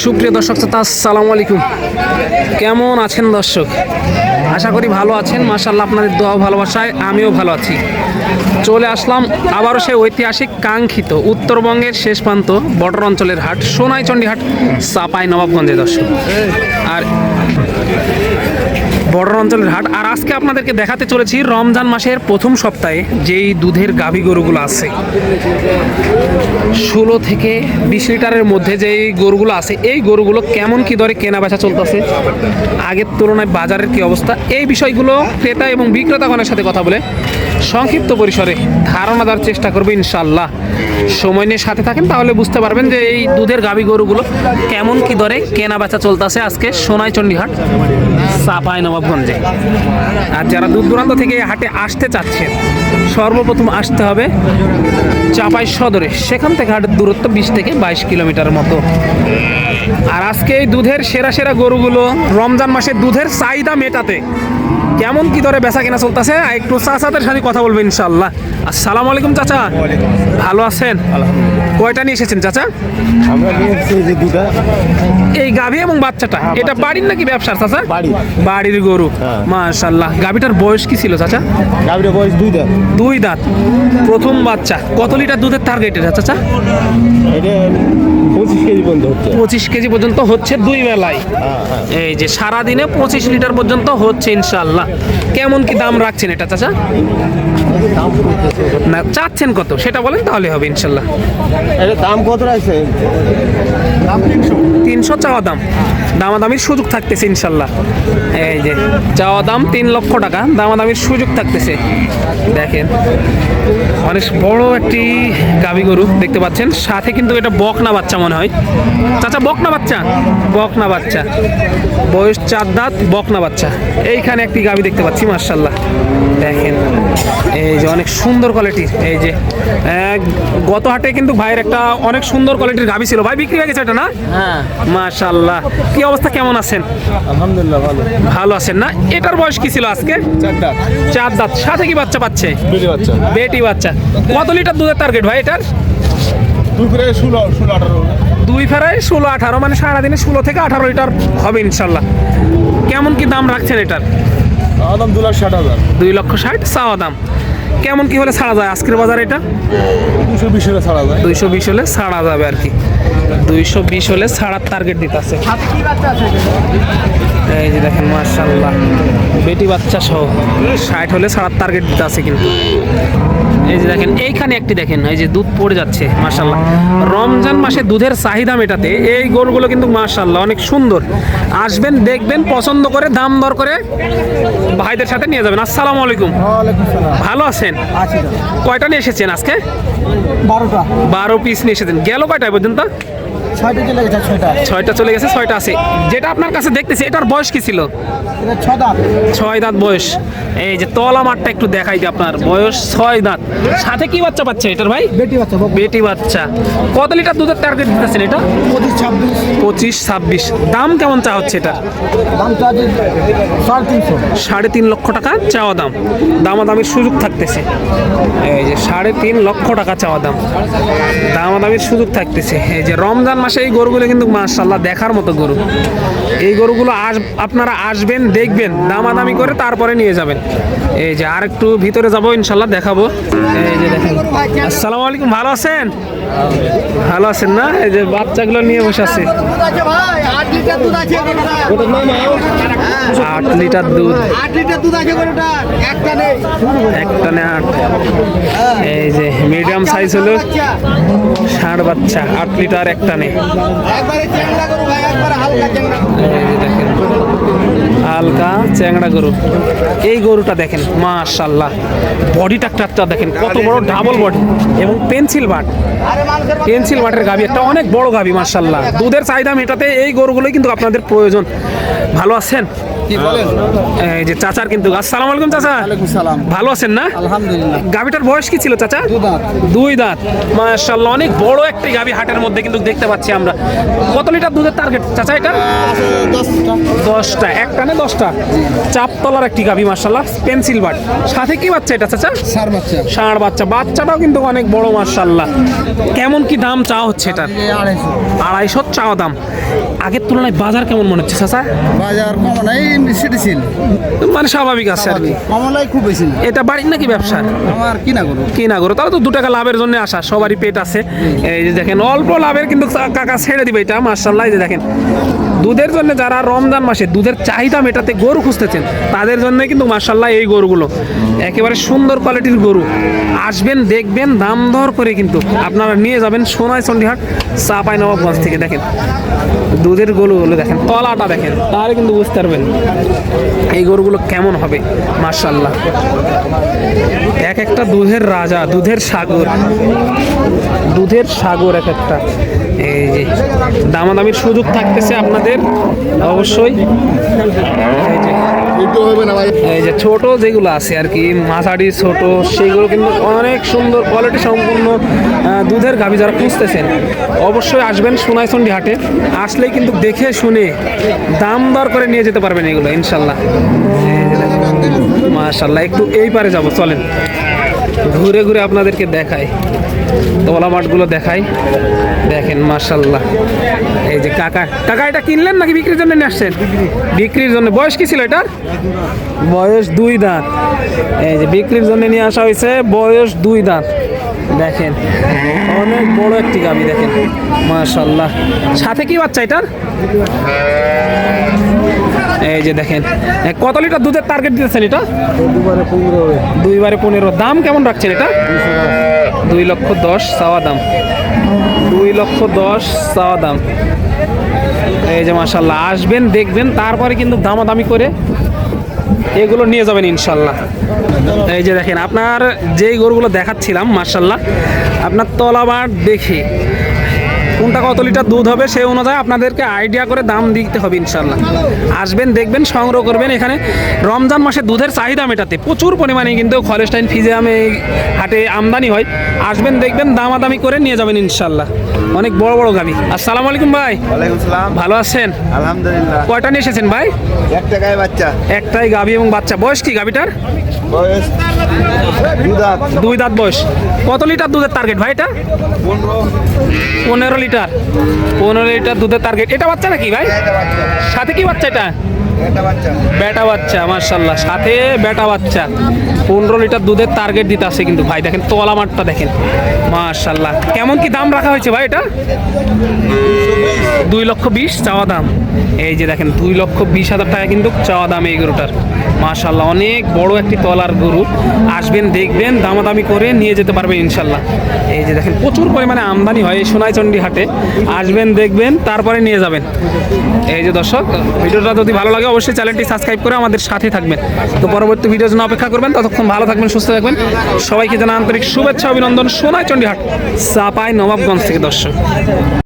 সুপ্রিয় দর্শক শ্রোতা, আসসালামু আলাইকুম। কেমন আছেন দর্শক? আশা করি ভালো আছেন। মাশাআল্লাহ, আপনাদের দোয়া ভালোবাসায় আমিও ভালো আছি। চলে আসলাম আবারও সেই ঐতিহাসিক কাঙ্ক্ষিত উত্তরবঙ্গের শেষ প্রান্ত বর্ডার অঞ্চলের হাট, সোনাইচন্ডী হাট, চাঁপাইনবাবগঞ্জে দর্শক। আর বর্ডার অঞ্চলের হাট, আর আজকে আপনাদেরকে দেখাতে চলেছি রমজান মাসের প্রথম সপ্তাহে যেই দুধের গাভী গরুগুলো আছে, 16 থেকে 20 লিটারের মধ্যে যেই গরুগুলো আছে, এই গরুগুলো কেমন কি দরে কেনা বেচা চলতেছে, আগের তুলনায় বাজারের কি অবস্থা, এই বিষয়গুলো ক্রেতা এবং বিক্রেতাগণের সাথে কথা বলে সংক্ষিপ্ত পরিসরে ধারণা দেওয়ার চেষ্টা করবো ইনশাল্লাহ। সময় নিয়ে সাথে থাকেন, তাহলে বুঝতে পারবেন যে এই দুধের গাভী গরুগুলো কেমন কি দরে কেনা বেচা চলতেছে আজকে সোনাইচন্ডী হাট, চাঁপাইনবাবগঞ্জে। আর যারা দূর দূরান্ত থেকে এই হাটে আসতে চাচ্ছেন, সর্বপ্রথম আসতে হবে চাঁপাই সদরে। সেখান থেকে হাটের দূরত্ব 20 থেকে 22 কিলোমিটারের মতো। আর আজকে এই দুধের সেরা সেরা গরুগুলো রমজান মাসে দুধের চাহিদা মেটাতে কেমন কি দরে বেচা কেনা চলতেছে, একটু চাচাদের সাথে কথা বলবেন ইনশাল্লাহ। আসসালামু আলাইকুম চাচা, ভালো আছেন? কয়টা নিয়ে এসেছেন চাচা? এই গাভী এবং বাচ্চাটা, এটা বাড়ির নাকি ব্যবসার চাচা? বাড়ির গরু। মাশাআল্লাহ। গাভীটার বয়স কি ছিল চাচা? গাভীর বয়স 2 দাঁত। 2 দাঁত, প্রথম বাচ্চা। কত লিটার দুধের টার্গেট এটা চাচা? এটা 25 কেজি পর্যন্ত হচ্ছে। 25 কেজি পর্যন্ত হচ্ছে 2 বেলায়। এই যে সারাদিনে 25 লিটার পর্যন্ত হচ্ছে ইনশাআল্লাহ। কেমন কি দাম রাখছেন এটা চাচা? না, চাচ্ছেন কত সেটা বলেন, তাহলে হবে ইনশাআল্লাহ। এটা দাম কত রাখছে? 300 চাওয়া দাম, দামাদামির সুযোগ থাকতেছে ইনশাল্লাহ। এই যে চাওয়া দাম 3 লক্ষ টাকা, দামাদামির সুযোগ থাকতেছে। দেখেন অনেক বড় একটি গাভী গরু দেখতে পাচ্ছেন, সাথে কিন্তু এটা বকনা বাচ্চা মনে হয় চাচা। বকনা বাচ্চা, বকনা বাচ্চা, বয়স 4 দাঁত, বকনা বাচ্চা। এইখানে একটি গাভী দেখতে পাচ্ছি মাশাআল্লাহ। দেখেন এই যে অনেক সুন্দর কোয়ালিটির। এই যে গত হাটে কিন্তু ভাইয়ের একটা অনেক সুন্দর কোয়ালিটির গাভী ছিল, ভাই বিক্রি হয়ে গেছে এটা না? হ্যাঁ। মাশাআল্লাহ। কি অবস্থা, কেমন আছেন? আলহামদুলিল্লাহ ভালো। ভালো আছেন না? এটার বয়স কি ছিল আজকে? 4 দাঁত। 4 দাঁত, সাথে কি বাচ্চা পাচ্ছে? বেটি বাচ্চা। বেটি বাচ্চা। কত লিটার দুধের টার্গেট ভাই এটার? 2 ফেরায় 16 18। 2 ফেরায় 16 18, মানে সারাদিনে 16 থেকে 18 লিটার হবে ইনশাল্লাহ। কেমন কি দাম রাখছেন এটার? দাম 2,60,000। 2,60,000 চাওয়া দাম। কেমন কি হলে ছাড়া যায় আজকের বাজারে এটা? 220 হলে ছাড়া যায়। 220 হলে ছাড়া যাবে আর কি। 220 হলে ছাড়ার টার্গেট দিতে আছে। এই যে দেখেন মাশাআল্লাহ, বেটি বাচ্চা সহ 60 হলে ছাড়ার টার্গেট দিতে আছে কিন্তু। এই যে দেখেন এইখানে একটি, দেখেন এই যে দুধ পড়ে যাচ্ছে মাশাআল্লাহ। রমজান মাসে দুধের চাহিদা মেটাতে এই গরুগুলো কিন্তু মাশাআল্লাহ অনেক সুন্দর। আসবেন, দেখবেন, পছন্দ করে দাম দর করে ভাইদের সাথে নিয়ে যাবেন। আসসালামু আলাইকুম। ওয়ালাইকুম সালাম। ভালো আছেন? আছি। কয়টা নিয়ে এসেছেন আজকে? 12টা। 12 পিস নিয়ে এসেছেন। গেল কয়টায় পর্যন্ত? 6টা চলে গেছে। 6টা। 6টা চলে গেছে, 6টা আছে। যেটা আপনার কাছে দেখতেছি এটার বয়স কি ছিল? এটা 6 দাঁত। 6 দাঁত বয়স। এই যে তলা মাঠটা একটু দেখাই দিই, আপনার বয়স 6 দাঁত। সাথে কি বাচ্চা পাচ্ছে এটার ভাই? বেটি বাচ্চা। বেটি বাচ্চা। কত লিটার দুধের টার্গেট দিতেছেন এটা? 25-26। দাম কেমন চা হচ্ছে এটা? দাম তো আছে 350। 3.5 লক্ষ টাকা চাওয়া দাম, দামাদামির সুযোগ থাকতেছে। এই যে 3.5 লক্ষ টাকা চাওয়া দাম, দামাদামির সুযোগ থাকতেছে। এই যে রমজান মাসে এই গরুগুলো কিন্তু মাশাআল্লাহ দেখার মতো গরু। এই গরুগুলো আপনারা আসবেন, দেখবেন, দামাদামি করে তারপরে নিয়ে যাবেন। এই যে আর একটু ভিতরে যাবো ইনশাল্লাহ, দেখাবো। এই যে দেখেন। আসসালামু আলাইকুম, ভালো আছেন? ভালো আছেন না? এই যে বাচ্চাগুলো নিয়ে বসে আছে। 8 লিটার দুধ। 8 লিটার দুধ আছে গরুটা। একটানে 8। এই যে মিডিয়াম সাইজ হলো ষাঁড় বাচ্চা, 8 লিটার একটানে। একবারে চ্যাংড়া গরু ভাই, একবারে হালকা চ্যাংড়া। এই যে দেখেন হালকা চ্যাংড়া গরু। এই গরুটা দেখেন মাশাআল্লাহ, বডি টাকটা দেখেন কত বড়, ডাবল বডি এবং পেন্সিল বাট। পেন্সিল বাটের গাভী, একটা অনেক বড় গাভী মাশাআল্লাহ। দুধের চাহিদা মেটাতে এই গরুগুলোই কিন্তু আপনাদের প্রয়োজন। ভালো আছেন? কি বলেন? এই যে চাচার কিন্তু আসসালামু আলাইকুম চাচা, ওয়ালাইকুম সালাম। ভালো আছেন না? আলহামদুলিল্লাহ। গাভিটার বয়স কি ছিল চাচা? দুধাত। দুই দাঁত, মাশাআল্লাহ অনেক বড় একটি গাভি হাটের মধ্যে কিন্তু দেখতে পাচ্ছি আমরা। কত লিটার দুধের টার্গেট চাচা এটা? 10টা। 10টা, এক টানে 10টা। চাপতলার একটি গাভি মাশাআল্লাহ, পেন্সিল বাট। সাথে কি বাচ্চা এটা চাচা? সার বাচ্চা। ষাঁড় বাচ্চা, বাচ্চাটাও কিন্তু অনেক বড় মাশাআল্লাহ। কেমন কি দাম চাওয়া হচ্ছে এটা? 250। 250 চাওয়া দাম। আগের তুলনায় বাজার কেমন মনে হচ্ছে চাচা? বাজার কম নাই, সেটি ছিল। মানে স্বাভাবিক আছে আর কি। কমলাই খুব বেশি না। এটা বাড়ির নাকি ব্যবসা? আমার কিনা করো। কি না করো, তাহলে তো 2 টাকা লাভের জন্য আসা, সবারই পেট আছে। এই যে দেখেন অল্প লাভের কিন্তু কাকা ছেড়ে দিবে এটা মাশাআল্লাহ। এই যে দেখেন দুধের জন্য যারা রমজান মাসে দুধের চাহিদা মেটাতে গরু খুঁজতেছেন তাদের জন্য কিন্তু মাশাআল্লাহ এই গরুগুলো একেবারে সুন্দর কোয়ালিটির গরু। আসবেন দেখবেন, দাম দর করে কিন্তু আপনারা নিয়ে যাবেন সোনাইচন্ডী হাট চাঁপাইনবাবগঞ্জ থেকে। দেখেন দুধের গরুগুলো দেখেন, তলাটা দেখেন, তাহলে কিন্তু বুঝতে পারবেন এই গরুগুলো কেমন হবে মাশাআল্লাহ। এক একটা দুধের রাজা, দুধের সাগর, দুধের সাগর এক একটা। এই যে দামাদামির সুযোগ থাকতেছে আপনাদের অবশ্যই। এই যে এই যে ছোট যেগুলো আছে আর কি, মাঝারি ছোট, সেইগুলো কিন্তু অনেক সুন্দর কোয়ালিটি সম্পূর্ণ দুধের গাভী যারা খুঁজতেছেন অবশ্যই আসবেন সোনাইচন্ডী হাটে। আসলেই কিন্তু দেখে শুনে দাম দর করে নিয়ে যেতে পারবেন এগুলো ইনশাল্লাহ। মাশাআল্লাহ, একটু এই পারে যাব, চলেন ঘুরে ঘুরে আপনাদেরকে দেখাই, তোলা মাঠগুলো দেখাই। দেখেন মাশাআল্লাহ। এই যে কাকা, কাকা এটা কিনলেন নাকি বিক্রির জন্য নিয়ে আসছেন? বিক্রির জন্য। বয়স কি ছিল এটার? বয়স 2 দাঁত। এই যে বিক্রির জন্য নিয়ে আসা হয়েছে, বয়স 2 দাঁত। দেখেন অনেক বড় একটি গাভী, দেখেন মাশাআল্লাহ। সাথে কি বাচ্চা এটার? এই যে দেখেন কত লিটার দুধের টার্গেট দিতেছেন এটা? 2/15। দাম কেমন রাখছেন এটা? 2,10,000 চাওয়া দাম। 2,10,000 চাওয়া দাম। এই যে মাশাআল্লাহ, আসবেন দেখবেন, তারপরে কিন্তু দামাদামি করে এগুলো নিয়ে যাবেন ইনশাল্লাহ। এই যে দেখেন আপনার যেই গরুগুলো দেখাচ্ছিলাম মাশাআল্লাহ, আপনার তলাবার দেখে কোনটা কত লিটার দুধ হবে সেই অনুযায়ী আপনাদেরকে আইডিয়া করে দাম দিতে হবে ইনশাল্লাহ। আসবেন দেখবেন, সংগ্রহ করবেন। এখানে রমজান মাসে দুধের চাহিদা মেটাতে প্রচুর পরিমাণে কিন্তু হলস্টাইন ফ্রিজিয়ামে হাটে আমদানি হয়। আসবেন দেখবেন, দামাদামি করে নিয়ে যাবেন ইনশাল্লাহ। অনেক বড় বড় গাভী। আসসালামু আলাইকুম ভাই। ওয়ালাইকুম সালাম। ভালো আছেন? আলহামদুলিল্লাহ। কয়টা নিয়ে এসেছেন ভাই? একটা গায়ে বাচ্চা। একটাই গাভী এবং বাচ্চা। বয়স কি গাভীটার? বয়স 2 দাঁত। 2 দাঁত বয়স। কত লিটার দুধের টার্গেট ভাই এটা? 15 লিটার। 15 লিটার দুধের টার্গেট। এটা বাচ্চা নাকি ভাই? সাথে কি বাচ্চা এটা? একটা বাচ্চা। বেটা বাচ্চা মাশাআল্লাহ, সাথে বেটা বাচ্চা। 15 লিটার দুধের টার্গেট দিতে আছে কিন্তু ভাই। দেখেন তোলা মাঠটা দেখেন মাশাআল্লাহ। কেমন কি দাম রাখা হয়েছে ভাই এটা? 2,20,000 চাওয়া দাম। এই যে দেখেন 2,20,000 টাকা কিন্তু চাওয়া দাম এই গরুটার মাশাআল্লাহ। অনেক বড় একটি তলার গরু। আসবেন দেখবেন, দামাদামি করে নিয়ে যেতে পারবেন ইনশাল্লাহ। এই যে দেখেন প্রচুর পরিমাণে আমদানি হয় এই সোনাইচন্ডী হাটে। আসবেন দেখবেন, তারপরে নিয়ে যাবেন। এই যে দর্শক, ভিডিওটা যদি ভালো লাগে অবশ্যই চ্যানেলটি সাবস্ক্রাইব করে আমাদের সাথে থাকবেন। তো পরবর্তী ভিডিওর জন্য অপেক্ষা করবেন। ততক্ষণ ভালো থাকবেন, সুস্থ থাকবেন। সবাইকে জানাই আন্তরিক শুভেচ্ছা অভিনন্দন সোনাইচন্ডী হাট চাঁপাইনবাবগঞ্জ থেকে দর্শক।